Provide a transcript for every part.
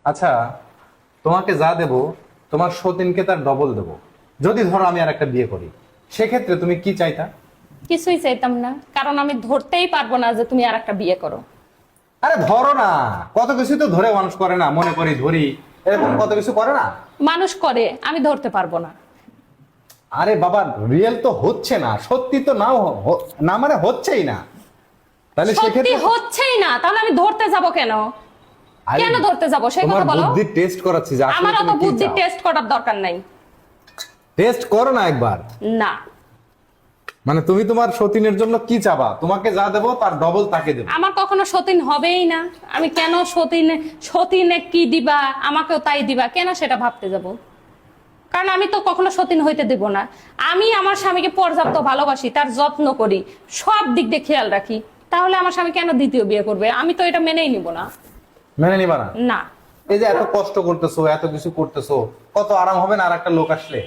আচ্ছা, তোমাকে যা দেব তোমার সতীনকে তার ডবল দেব। যদি ধরো আমি আর একটা বিয়ে করি, সেক্ষেত্রে তুমি কি চাইতা? কিছুই চাইতাম না, কারণ আমি ধরতেই পারবো না যে তুমি আর একটা বিয়ে করো। আরে ধরো না, কত কিছু তো ধরে মানুষ করে না, মনে করি ধরি, এরকম কত কিছু করে না। মানুষ করে, আমি ধরতে পারবো না। আরে বাবা, রিয়েল তো হচ্ছে না, সত্যি তো নাও না, মানে হচ্ছেই না। তাহলে সত্যি সেক্ষেত্রে হচ্ছেই না, তাহলে আমি ধরতে যাব কেন? আরে, কেন ধরতে যাব সেই তোমার কথা বলো। বুদ্ধি টেস্ট করাচ্ছি যে আসলে আমার অত তুমি কি বুদ্ধি চাও। টেস্ট করার দরকার নাই। টেস্ট করো না একবার। না, মানে তুমি তোমার সতীনের জন্য কি চাবা? তোমাকে যা দেবো তার ডবল তাকে দেবো। আমার কখনো সতীন হবেই না। আমি কেন সতীনে কি দিবা, আমাকেও তাই দিবা কেন সেটা ভাবতে যাব? কারণ আমি তো কখনো সতীন হইতে দেব না। আমি আমার স্বামীকে পর্যাপ্ত ভালোবাসি, তার যত্ন করি, সব দিক দিয়ে খেয়াল রাখি। তাহলে আমার স্বামী কেন দ্বিতীয় বিয়ে করবে? আমি তো এটা মেনেই নিব না। মেনে নিবা না? না। এই যে এত কষ্ট করতেছো, এত কিছু করতেছো, কত আরাম হবে না আর একটা লোক আসলে?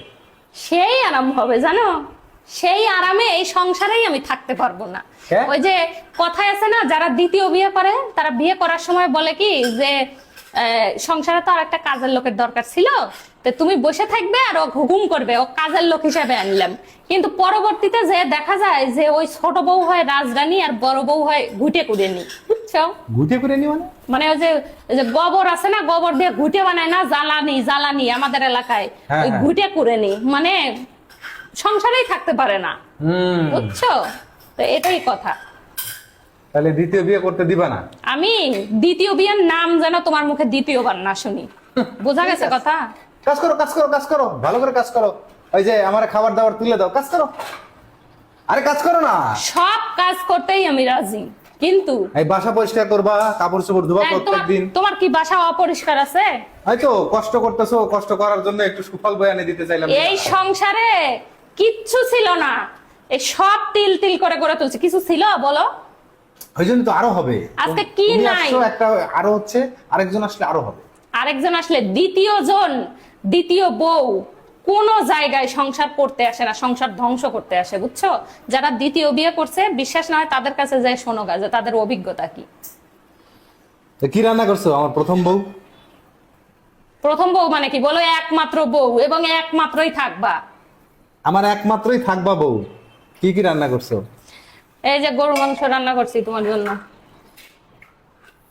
সেই আরাম হবে জানো, সেই আরামে এই সংসারেই আমি থাকতে পারবো না। হ্যাঁ? ওই যে কথায় আছে না, যারা দ্বিতীয় বিয়ে করে তারা বিয়ে করার সময় বলে কি যে সংসারে তো আর একটা কাজের লোকের দরকার ছিল, তো তুমি বসে থাকবে আর ও ঘুম করবে, ও কাজের লোক হিসেবে আনলাম। কিন্তু পরবর্তীতে যে দেখা যায় যে ওই ছোট বউ হয় রাজরানী আর বড় বউ হয় ঘুটে কুড়েনি, বুঝছো? ঘুটে করে নি মানে? মানে ওই যে গোবর আছে না, গোবর দিয়ে ঘুটে বানায় না, জ্বালানি আমাদের এলাকায় হ্যাঁ, ওই হ্যাঁ। ঘুটে কুড়েনি, মানে সংসারেই থাকতে পারে না, বুঝছো? তো এটাই কথা। তাহলে দ্বিতীয় বিয়ে করতে দিবা না? আমি দ্বিতীয় বিয়ের নাম যেন তোমার মুখে দ্বিতীয়বার না শুনি, বোঝা গেছে কথা? কাজ করো, কাজ করো, কাজ করো, ভালো করে কাজ করো। ওই যে আমার খাবার দাবার তুলে দাও, কাজ করো। আরে কাজ করো না। সব কাজ করতেই আমি রাজি, কিন্তু এই বাসা পরিষ্কার করবা, কাপড় চোপড় ধোবা প্রত্যেকদিন। তোমার কি বাসা অপরিষ্কার আছে? হয়তো কষ্ট করতেছো, কষ্ট করার জন্য একটু সুফল বয়ে এনে দিতে চাইলাম। এই সংসারে কিচ্ছু ছিল না, এই সব তিল তিল করে করে তুলছে। কিছু ছিল বলো? ওই জন্য তো আরো হবে। আজকে কি তুমি নাই? আসছো, একটা আরো হচ্ছে, আরেকজন আসলে আরো হবে। আরেকজন আসলে দ্বিতীয় বউ কোন জায়গায় সংসার করতে আসে না, সংসার ধ্বংস করতে আসে, বুঝছো? যারা দ্বিতীয় বিয়ে করছে বিশ্বাস না হয় তাদের কাছে যায়, শোনো গা যে তাদের অভিজ্ঞতা কি। তো কি রান্না করছো আমার প্রথম বউ? প্রথম বউ মানে কি বলো? একমাত্র বউ, এবং একমাত্রই থাকবা। আমার একমাত্রই থাকবা বউ। কি কি রান্না করছো? এই যে গরু মাংস রান্না করছি তোমার জন্য,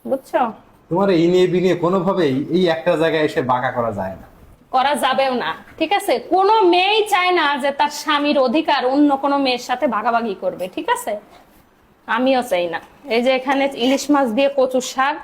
বুঝছো? তোমার এই নিয়ে বিনিয়ে কোনোভাবেই এই একটা জায়গায় এসে বাঁকা করা যায় না। করা যাবেও না, ঠিক আছে? কোনো মেয়েই চায় না যে তার স্বামীর অধিকার অন্য কোনো মেয়ের সাথে ভাগাভাগি করবে, ঠিক আছে? আমিও চাই না। এই যে এখানে ইলিশ মাছ দিয়ে কচুর শাক,